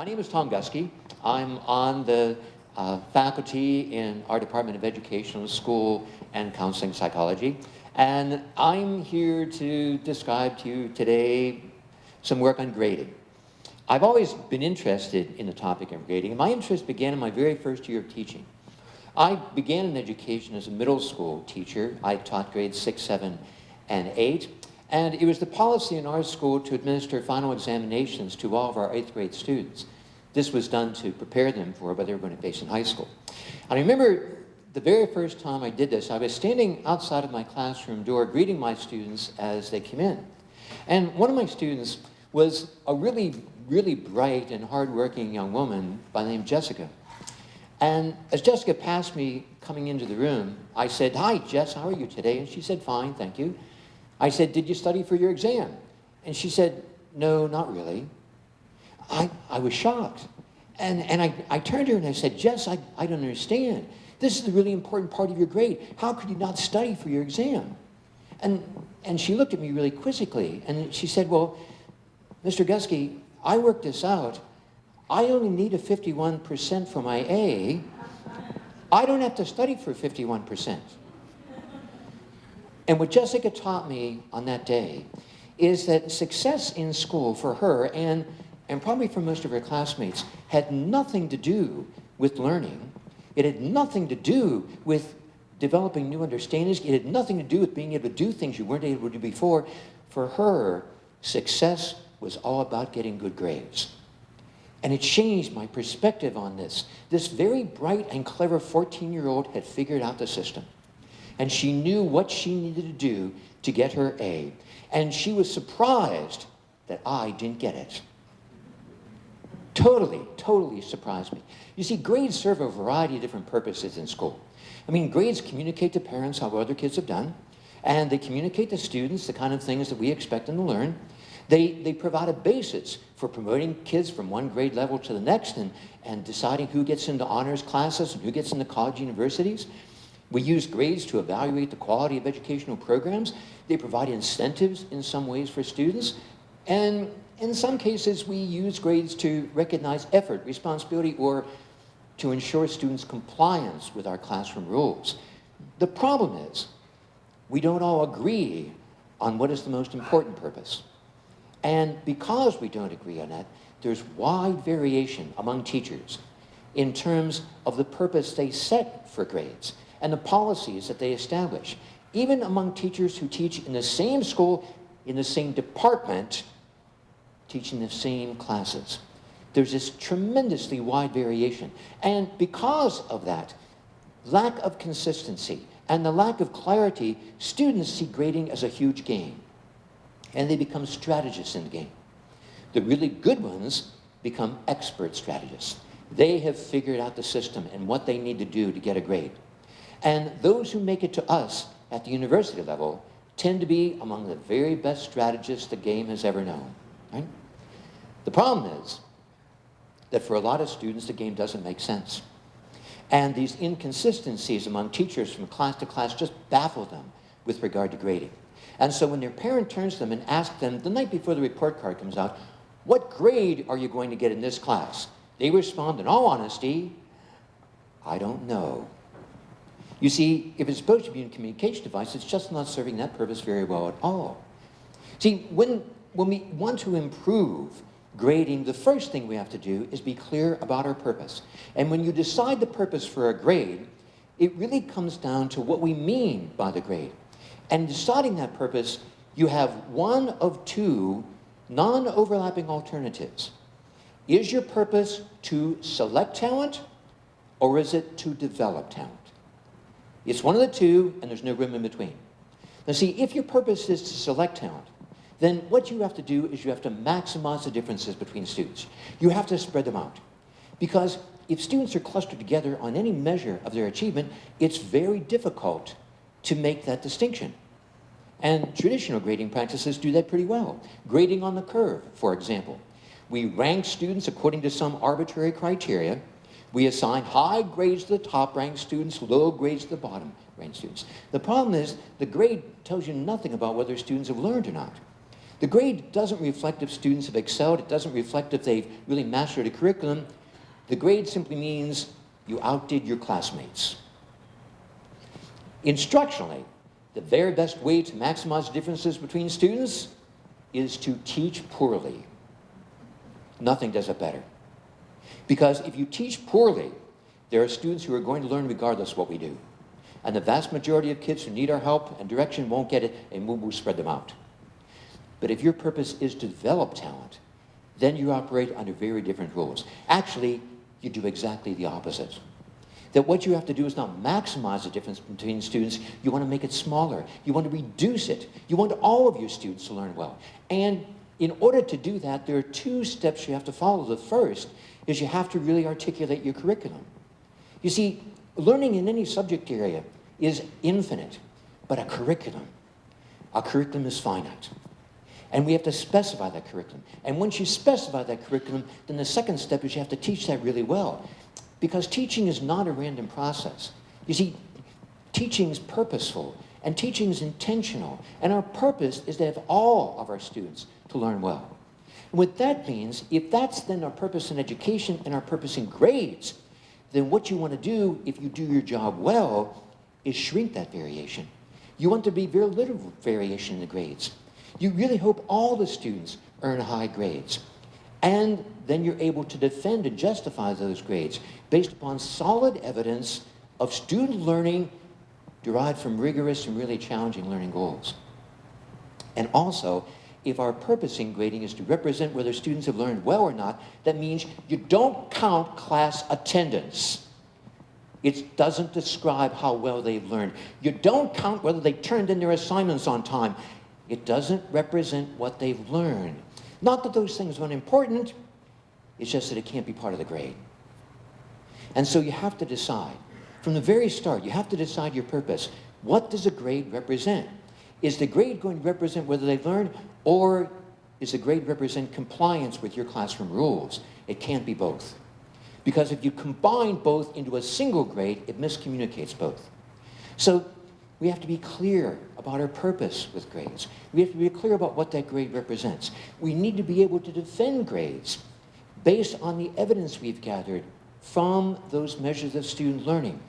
My name is Tom Gusky. I'm on the faculty in our Department of Educational School and Counseling Psychology. And I'm here to describe to you today some work on grading. I've always been interested in the topic of grading. My interest began in my very first year of teaching. I began in education as a middle school teacher. I taught grades 6, 7, and 8. And it was the policy in our school to administer final examinations to all of our 8th grade students. This was done to prepare them for what they were going to face in high school. And I remember the very first time I did this, I was standing outside of my classroom door greeting my students as they came in. And one of my students was a really bright and hardworking young woman by the name of Jessica. And as Jessica passed me coming into the room, I said, "Hi, Jess, how are you today?" And she said, "Fine, thank you." I said, "Did you study for your exam?" And she said, "No, not really." I was shocked. And I turned to her and I said, "Jess, I don't understand. This is the really important part of your grade. How could you not study for your exam?" And she looked at me really quizzically and she said, "Well, Mr. Gusky, I worked this out. I only need a 51% for my A. I don't have to study for 51%. And what Jessica taught me on that day is that success in school for her and probably for most of her classmates had nothing to do with learning. It had nothing to do with developing new understandings. It had nothing to do with being able to do things you weren't able to do before. For her, success was all about getting good grades. And it changed my perspective on this. This very bright and clever 14-year-old had figured out the system. And she knew what she needed to do to get her A. And she was surprised that I didn't get it. Totally surprised me. You see, grades serve a variety of different purposes in school. I mean, grades communicate to parents how other kids have done, and they communicate to students the kind of things that we expect them to learn. They provide a basis for promoting kids from one grade level to the next and deciding who gets into honors classes and who gets into college universities. We use grades to evaluate the quality of educational programs. They provide incentives in some ways for students. And in some cases, we use grades to recognize effort, responsibility, or to ensure students' compliance with our classroom rules. The problem is, we don't all agree on what is the most important purpose. And because we don't agree on that, there's wide variation among teachers in terms of the purpose they set for grades and the policies that they establish. Even among teachers who teach in the same school, in the same department, teaching the same classes. There's this tremendously wide variation. And because of that lack of consistency and the lack of clarity, students see grading as a huge game. And they become strategists in the game. The really good ones become expert strategists. They have figured out the system and what they need to do to get a grade. And those who make it to us at the university level tend to be among the very best strategists the game has ever known, right? The problem is that for a lot of students, the game doesn't make sense. And these inconsistencies among teachers from class to class just baffle them with regard to grading. And so when their parent turns to them and asks them the night before the report card comes out, "What grade are you going to get in this class?" they respond in all honesty, "I don't know." You see, if it's supposed to be a communication device, it's just not serving that purpose very well at all. See, when we want to improve grading, the first thing we have to do is be clear about our purpose. And when you decide the purpose for a grade, it really comes down to what we mean by the grade. And deciding that purpose, you have one of two non-overlapping alternatives. Is your purpose to select talent, or is it to develop talent? It's one of the two, and there's no room in between. Now see, if your purpose is to select talent, then what you have to do is you have to maximize the differences between students. You have to spread them out. Because if students are clustered together on any measure of their achievement, it's very difficult to make that distinction. And traditional grading practices do that pretty well. Grading on the curve, for example. We rank students according to some arbitrary criteria. We assign high grades to the top-ranked students, low grades to the bottom-ranked students. The problem is the grade tells you nothing about whether students have learned or not. The grade doesn't reflect if students have excelled. It doesn't reflect if they've really mastered a curriculum. The grade simply means you outdid your classmates. Instructionally, the very best way to maximize differences between students is to teach poorly. Nothing does it better. Because if you teach poorly, there are students who are going to learn regardless of what we do. And the vast majority of kids who need our help and direction won't get it, and we'll spread them out. But if your purpose is to develop talent, then you operate under very different rules. Actually, you do exactly the opposite. That what you have to do is not maximize the difference between students, you want to make it smaller. You want to reduce it. You want all of your students to learn well. And in order to do that, there are two steps you have to follow. The first is you have to really articulate your curriculum. You see, learning in any subject area is infinite, but a curriculum is finite. And we have to specify that curriculum. And once you specify that curriculum, then the second step is you have to teach that really well. Because teaching is not a random process. You see, teaching is purposeful, and teaching is intentional. And our purpose is to have all of our students to learn well. And what that means, if that's then our purpose in education and our purpose in grades, then what you want to do, if you do your job well, is shrink that variation. You want to be very little variation in the grades. You really hope all the students earn high grades. And then you're able to defend and justify those grades based upon solid evidence of student learning derived from rigorous and really challenging learning goals. And also, if our purpose in grading is to represent whether students have learned well or not, that means you don't count class attendance. It doesn't describe how well they've learned. You don't count whether they turned in their assignments on time. It doesn't represent what they've learned. Not that those things aren't important, it's just that it can't be part of the grade. And so you have to decide. From the very start, you have to decide your purpose. What does a grade represent? Is the grade going to represent whether they've learned, or is the grade represent compliance with your classroom rules? It can't be both. Because if you combine both into a single grade, it miscommunicates both. So we have to be clear about our purpose with grades. We have to be clear about what that grade represents. We need to be able to defend grades based on the evidence we've gathered from those measures of student learning.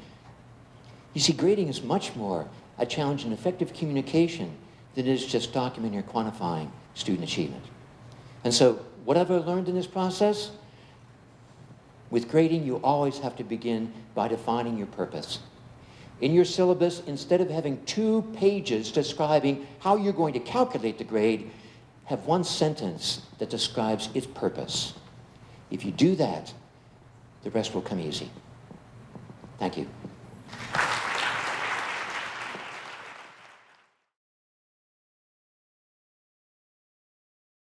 You see, grading is much more a challenge in effective communication than it is just documenting or quantifying student achievement. And so, what have I learned in this process? With grading, you always have to begin by defining your purpose. In your syllabus, instead of having 2 pages describing how you're going to calculate the grade, have 1 sentence that describes its purpose. If you do that, the rest will come easy. Thank you.